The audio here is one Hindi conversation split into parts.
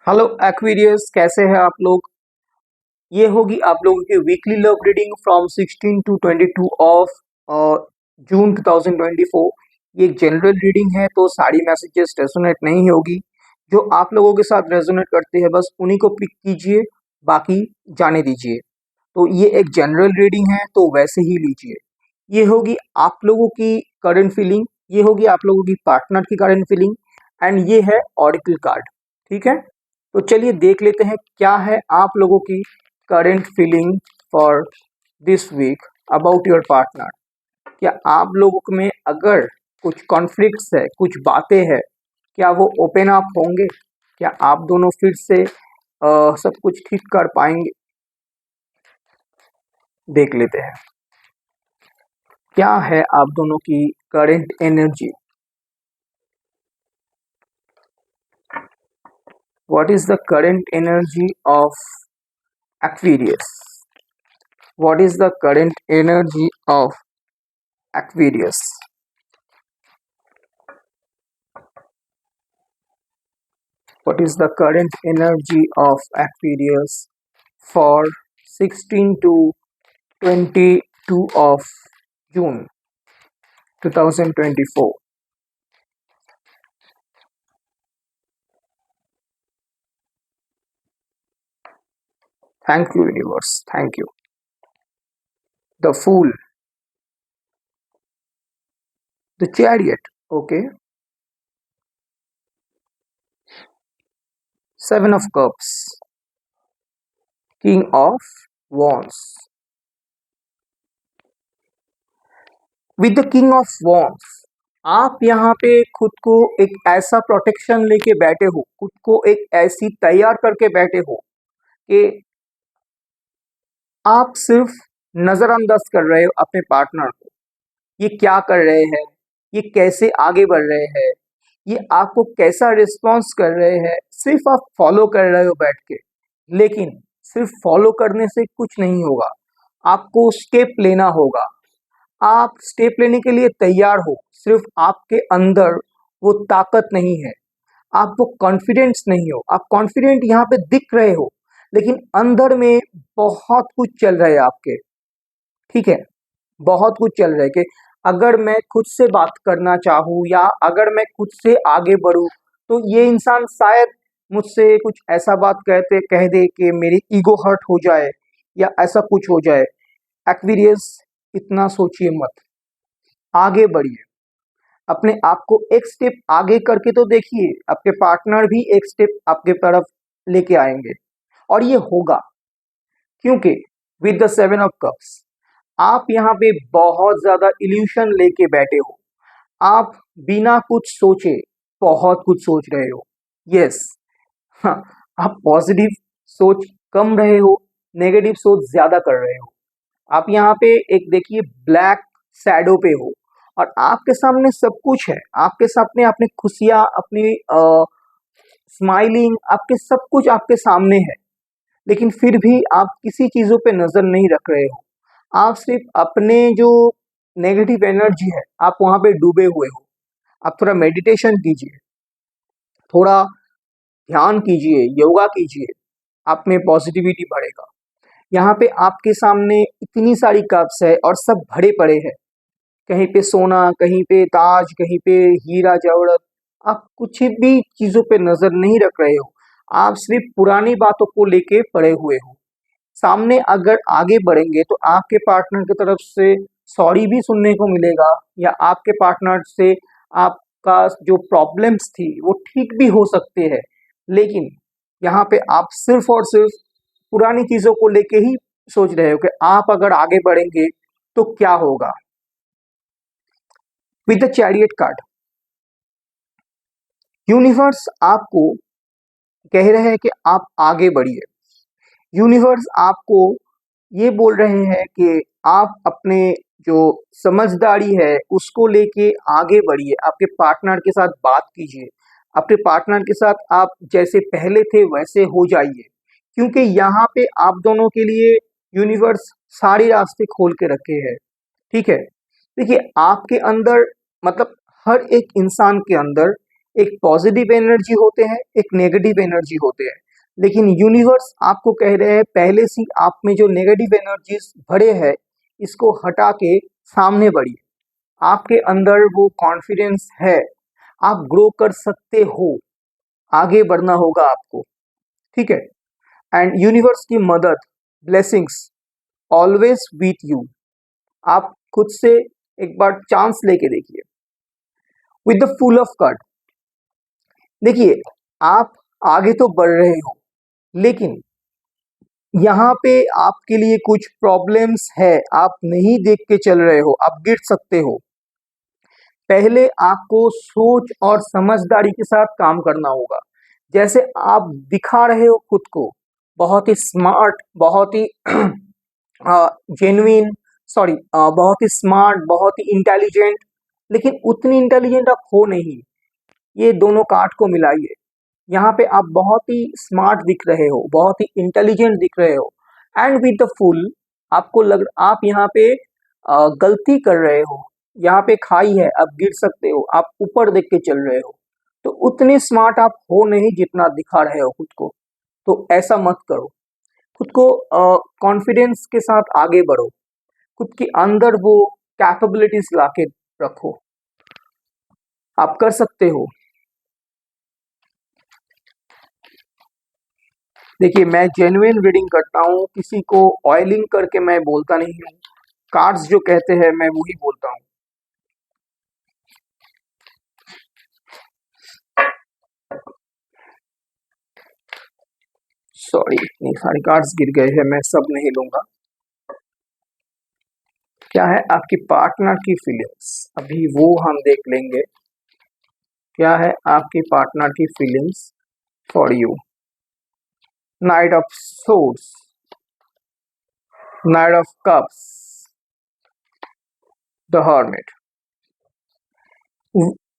हेलो एक्वेरियस, कैसे हैं आप लोग। ये होगी आप लोगों की weekly love reading from 16 to 22 of June 2024। ये एक जनरल रीडिंग है, तो सारी मैसेजेस रेजोनेट नहीं होगी। जो आप लोगों के साथ रेजोनेट करते हैं बस उन्हीं को पिक कीजिए, बाकी जाने दीजिए। तो ये एक जनरल रीडिंग है, तो वैसे ही लीजिए। ये होगी आप लोगों की करंट फीलिंग, ये होगी आप लोगों की पार्टनर की करंट फीलिंग, एंड ये है ऑरिकल कार्ड। ठीक है, तो चलिए देख लेते हैं क्या है आप लोगों की current feeling for this week about your partner. क्या आप लोगों में अगर कुछ कॉन्फ्लिक्ट्स है, कुछ बातें हैं, क्या वो ओपन अप होंगे? क्या आप दोनों फिर से सब कुछ ठीक कर पाएंगे? देख लेते हैं क्या है आप दोनों की current energy. What is the current energy of Aquarius? What is the current energy of Aquarius? What is the current energy of Aquarius for 16 to 22 of June 2024? Thank you, universe. Thank you. The Fool, the Chariot. Okay. Seven of Cups, King of Wands. With the King of Wands, आप यहाँ पे खुद को एक ऐसा प्रोटेक्शन लेके बैठे हो, खुद को एक ऐसी तैयार करके बैठे हो कि आप सिर्फ नजरअंदाज कर रहे हो अपने पार्टनर को। ये क्या कर रहे हैं, ये कैसे आगे बढ़ रहे हैं, ये आपको कैसा रिस्पॉन्स कर रहे हैं, सिर्फ आप फॉलो कर रहे हो बैठ के। लेकिन सिर्फ फॉलो करने से कुछ नहीं होगा, आपको स्टेप लेना होगा। आप स्टेप लेने के लिए तैयार हो, सिर्फ आपके अंदर वो ताकत नहीं है, आप वो कॉन्फिडेंस नहीं हो। आप कॉन्फिडेंट यहाँ पे दिख रहे हो, लेकिन अंदर में बहुत कुछ चल रहा है आपके। ठीक है, बहुत कुछ चल रहा है कि अगर मैं खुद से बात करना चाहूँ या अगर मैं खुद से आगे बढ़ूँ, तो ये इंसान शायद मुझसे कुछ ऐसा बात कह दे कि मेरी ईगो हर्ट हो जाए या ऐसा कुछ हो जाए। एक्वेरियस, इतना सोचिए मत, आगे बढ़िए। अपने आप को एक स्टेप आगे करके तो देखिए, आपके पार्टनर भी एक स्टेप आपके तरफ लेके आएंगे और ये होगा। क्योंकि with the seven of cups आप यहाँ पे बहुत ज्यादा इल्यूशन लेके बैठे हो। आप बिना कुछ सोचे बहुत कुछ सोच रहे हो। यस, हाँ, आप पॉजिटिव सोच कम रहे हो, नेगेटिव सोच ज्यादा कर रहे हो। आप यहाँ पे एक देखिए ब्लैक शैडो पे हो और आपके सामने सब कुछ है। आपके सामने अपनी खुशियाँ, अपनी स्माइलिंग, आपके सब कुछ आपके सामने है, लेकिन फिर भी आप किसी चीजों पे नजर नहीं रख रहे हो। आप सिर्फ अपने जो नेगेटिव एनर्जी है, आप वहां पे डूबे हुए हो। आप थोड़ा मेडिटेशन कीजिए, थोड़ा ध्यान कीजिए, योगा कीजिए, आप में पॉजिटिविटी बढ़ेगा। यहाँ पे आपके सामने इतनी सारी कप्स है और सब भरे पड़े हैं। कहीं पे सोना, कहीं पे ताज, कहीं पे हीरा जवाहरत। आप कुछ भी चीजों पे नजर नहीं रख रहे हो, आप सिर्फ पुरानी बातों को लेके पड़े हुए हो। सामने अगर आगे बढ़ेंगे तो आपके पार्टनर की तरफ से सॉरी भी सुनने को मिलेगा, या आपके पार्टनर से आपका जो प्रॉब्लम्स थी वो ठीक भी हो सकते हैं। लेकिन यहाँ पे आप सिर्फ और सिर्फ पुरानी चीजों को लेके ही सोच रहे हो कि आप अगर आगे बढ़ेंगे तो क्या होगा। With the chariot card, universe आपको कह रहे हैं कि आप आगे बढ़िए। यूनिवर्स आपको ये बोल रहे हैं कि आप अपने जो समझदारी है उसको लेके आगे बढ़िए। आपके पार्टनर के साथ बात कीजिए, अपने पार्टनर के साथ आप जैसे पहले थे वैसे हो जाइए। क्योंकि यहाँ पे आप दोनों के लिए यूनिवर्स सारे रास्ते खोल के रखे हैं। ठीक है, देखिए आपके अंदर, मतलब हर एक इंसान के अंदर एक पॉजिटिव एनर्जी होते हैं, एक नेगेटिव एनर्जी होते हैं, लेकिन यूनिवर्स आपको कह रहे हैं पहले से आप में जो नेगेटिव एनर्जीज भरे हैं इसको हटा के सामने बढ़िए। आपके अंदर वो कॉन्फिडेंस है, आप ग्रो कर सकते हो, आगे बढ़ना होगा आपको, ठीक है। एंड यूनिवर्स की मदद, ब्लेसिंग्स ऑलवेज विथ यू। आप खुद से एक बार चांस लेके देखिए। With the full of card, देखिए आप आगे तो बढ़ रहे हो, लेकिन यहाँ पे आपके लिए कुछ प्रॉब्लम्स है, आप नहीं देख के चल रहे हो, आप गिर सकते हो। पहले आपको सोच और समझदारी के साथ काम करना होगा। जैसे आप दिखा रहे हो खुद को बहुत ही स्मार्ट, बहुत ही जेन्युइन, सॉरी बहुत ही स्मार्ट, बहुत ही इंटेलिजेंट, लेकिन उतनी इंटेलिजेंट आप हो नहीं। ये दोनों कार्ड को मिलाइए। यहाँ पे आप बहुत ही स्मार्ट दिख रहे हो, बहुत ही इंटेलिजेंट दिख रहे हो, एंड विद द फुल आपको आप यहाँ पे गलती कर रहे हो, यहाँ पे खाई है, आप गिर सकते हो, आप ऊपर देख के चल रहे हो, तो उतने स्मार्ट आप हो नहीं जितना दिखा रहे हो खुद को। तो ऐसा मत करो, खुद को कॉन्फिडेंस के साथ आगे बढ़ो, खुद के अंदर वो कैपेबिलिटीज लाके रखो, आप कर सकते हो। देखिए मैं जेन्युइन रीडिंग करता हूँ, किसी को ऑयलिंग करके मैं बोलता नहीं हूँ, कार्ड्स जो कहते हैं मैं वही बोलता हूँ। सॉरी इतनी सारी कार्ड्स गिर गए हैं, मैं सब नहीं लूंगा। क्या है आपकी पार्टनर की फीलिंग्स, अभी वो हम देख लेंगे। क्या है आपकी पार्टनर की feelings for you. Night of swords, night of cups, the hermit.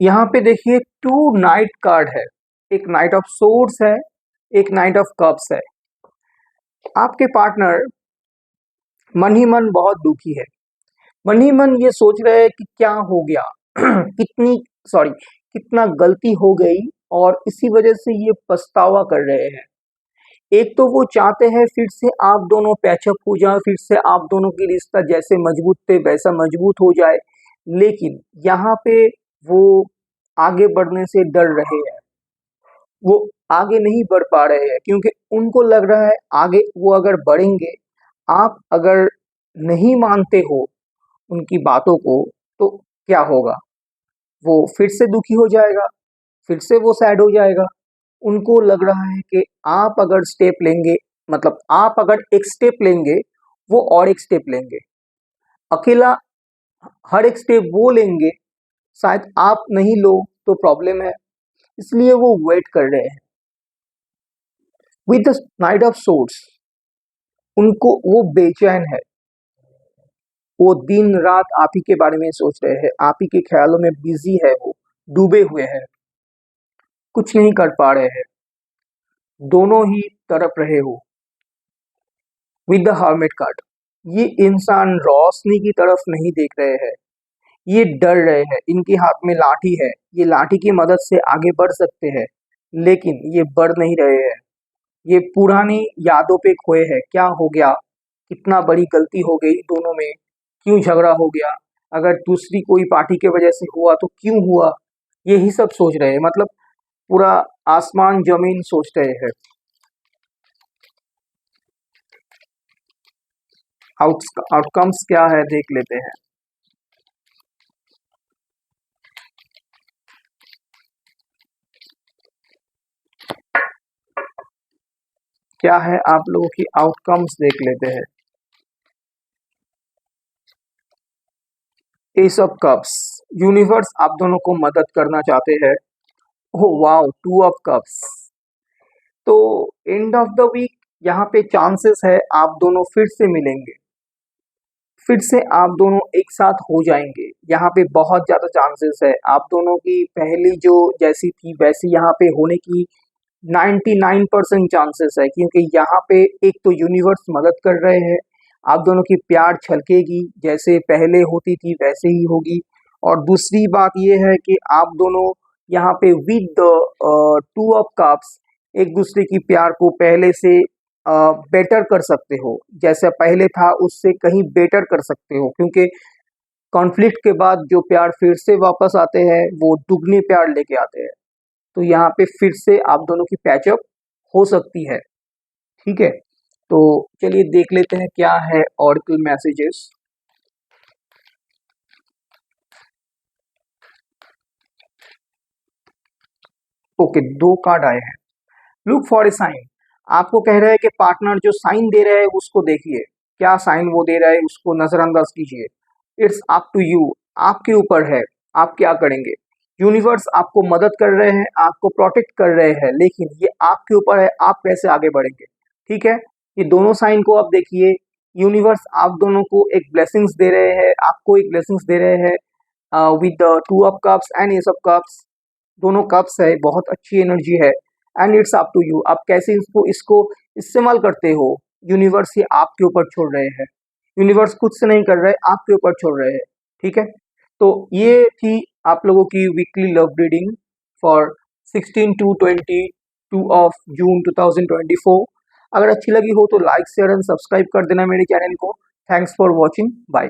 यहाँ पे देखिए 2 नाइट कार्ड है, एक नाइट ऑफ सोर्ड्स है, एक नाइट ऑफ कप्स है। आपके पार्टनर मन ही मन बहुत दुखी है, मन ही मन ये सोच रहे हैं कि क्या हो गया कितना गलती हो गई, और इसी वजह से ये पछतावा कर रहे हैं। एक तो वो चाहते हैं फिर से आप दोनों पैचअप हो जाए, फिर से आप दोनों की रिश्ता जैसे मजबूत थे वैसा मजबूत हो जाए, लेकिन यहाँ पे वो आगे बढ़ने से डर रहे हैं, वो आगे नहीं बढ़ पा रहे हैं, क्योंकि उनको लग रहा है आगे वो अगर बढ़ेंगे, आप अगर नहीं मानते हो उनकी बातों को, तो क्या होगा, वो फिर से दुखी हो जाएगा, फिर से वो सैड हो जाएगा। उनको लग रहा है कि आप अगर स्टेप लेंगे, मतलब आप अगर एक स्टेप लेंगे, वो और एक स्टेप लेंगे, अकेला हर एक स्टेप वो लेंगे, शायद आप नहीं लो तो प्रॉब्लम है, इसलिए वो वेट कर रहे हैं। With the night of swords, उनको वो बेचैन है, वो दिन रात आप ही के बारे में सोच रहे हैं, आप ही के ख्यालों में बिजी है, वो डूबे हुए हैं, कुछ नहीं कर पा रहे हैं, दोनों ही तरफ रहे हो। विद द हर्मिट कार्ड, ये इंसान रोशनी की तरफ नहीं देख रहे हैं, ये डर रहे हैं, इनके हाथ में लाठी है, ये लाठी की मदद से आगे बढ़ सकते हैं, लेकिन ये बढ़ नहीं रहे हैं, ये पुरानी यादों पे खोए हैं। क्या हो गया, कितना बड़ी गलती हो गई दोनों में, क्यों झगड़ा हो गया, अगर दूसरी कोई पार्टी के वजह से हुआ तो क्यों हुआ, यही सब सोच रहे हैं, मतलब पूरा आसमान जमीन सोच रहे हैं। आउटकम्स क्या है देख लेते हैं। क्या है आप लोगों की आउटकम्स देख लेते हैं। एस ऑफ कप्स, यूनिवर्स आप दोनों को मदद करना चाहते हैं। Oh wow, 2 of cups. तो एंड ऑफ द वीक यहाँ पे चांसेस है आप दोनों फिर से मिलेंगे, फिर से आप दोनों एक साथ हो जाएंगे, यहाँ पे बहुत ज्यादा चांसेस है। आप दोनों की पहली जो जैसी थी वैसी यहाँ पे होने की 99% चांसेस है, क्योंकि यहाँ पे एक तो यूनिवर्स मदद कर रहे हैं, आप दोनों की प्यार छलकेगी, जैसे पहले होती थी वैसे ही होगी। और दूसरी बात ये है कि आप दोनों यहाँ पे with the two of cups एक दूसरे की प्यार को पहले से बेटर कर सकते हो, जैसा पहले था उससे कहीं बेटर कर सकते हो, क्योंकि कॉन्फ्लिक्ट के बाद जो प्यार फिर से वापस आते हैं वो दुगने प्यार लेके आते हैं। तो यहाँ पे फिर से आप दोनों की पैचअप हो सकती है। ठीक है, तो चलिए देख लेते हैं क्या है ऑरेकल मैसेजेस। ओके, दो कार्ड आए हैं। Look for a sign. आपको कह रहा है कि पार्टनर जो साइन दे रहा है उसको देखिए, क्या साइन वो दे रहा है उसको नजरअंदाज कीजिए। इट्स अप टू यू, आपके ऊपर है, आप क्या करेंगे। यूनिवर्स आपको मदद कर रहे हैं, आपको प्रोटेक्ट कर रहे हैं, लेकिन ये आपके ऊपर है, आप कैसे आगे बढ़ेंगे। ठीक है, ये दोनों साइन को आप देखिए। यूनिवर्स आप दोनों को एक ब्लेसिंग्स दे रहे हैं, आपको एक ब्लेसिंग्स दे रहे हैं with the two of cups and ace of cups. दोनों कप्स है, बहुत अच्छी एनर्जी है। And it's up to you, आप कैसे इसको इसको इस्तेमाल करते हो। यूनिवर्स ये आपके ऊपर छोड़ रहे हैं, यूनिवर्स खुद से नहीं कर रहे, आपके ऊपर छोड़ रहे हैं। ठीक है, तो ये थी आप लोगों की weekly love reading for 16 to 22 of June 2024। अगर अच्छी लगी हो तो लाइक शेयर एंड सब्सक्राइब कर देना मेरे चैनल को। Thanks for watching, bye.